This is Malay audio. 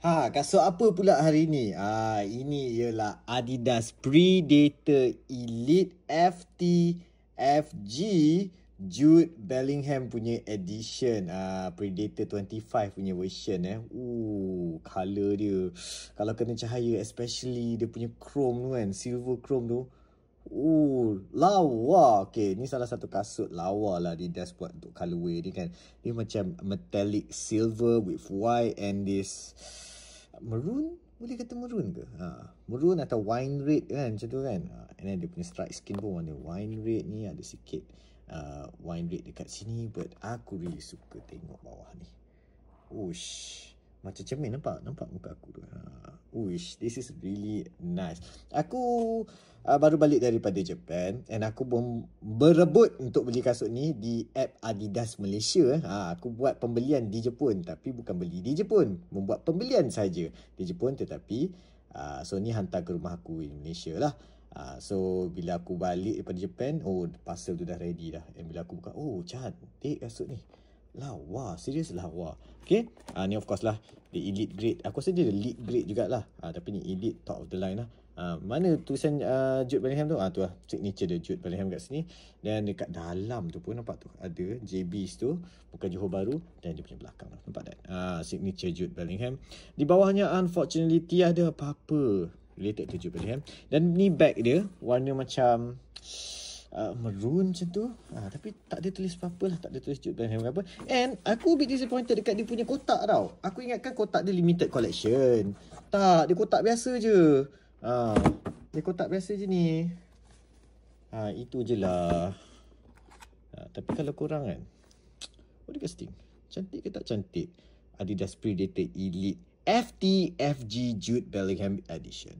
Kasut apa pula hari ni? Ini ialah Adidas Predator Elite FTFG Jude Bellingham punya edition. Predator 25 punya version color dia. Kalau kena cahaya, especially dia punya chrome tu kan, silver chrome tu. Lawa. Okay, ni salah satu kasut lawa lah Adidas buat untuk colorway ni kan. Dia macam metallic silver with white and this maroon. Boleh kata maroon ke? Maroon atau wine red kan, macam tu kan. And then dia punya stripe skin pun warna wine red ni. Ada sikit wine red dekat sini. But aku really suka tengok bawah ni. Macam cermin nampak muka aku tu. This is really nice. Aku baru balik daripada Japan and aku berebut untuk beli kasut ni di app Adidas Malaysia. Aku buat pembelian di Jepun, tapi bukan beli di Jepun, membuat pembelian saja di Jepun, tetapi so ni hantar ke rumah aku di Malaysia lah. So bila aku balik daripada Japan, parcel tu dah ready dah. And bila aku buka, cantik kasut ni. Lawa, serius lawa. Okay, ni of course lah the elite grade. Aku rasa dia elite grade jugalah. Tapi ni elite top of the line lah. Mana tulisan Jude Bellingham tu? Tu lah signature dia, Jude Bellingham kat sini. Dan dekat dalam tu pun nampak tu ada JB's tu, bukan Johor Bahru. Dan dia punya belakang lah, nampak tak? Signature Jude Bellingham. Di bawahnya unfortunately tiada apa-apa related to Jude Bellingham. Dan ni bag dia warna macam maroon macam tu. Tapi tak ada tulis apa-apa lah. Tak ada tulis Jude Bellingham apa. And aku a bit disappointed dekat dia punya kotak tau. Aku ingatkan kotak dia limited collection. Tak, dia kotak biasa je. Dia kotak biasa je ni. Itu je lah. Tapi kalau korang kan, what do you guys think? Cantik ke tak cantik? Adidas Predator Elite FTFG Jude Bellingham Edition.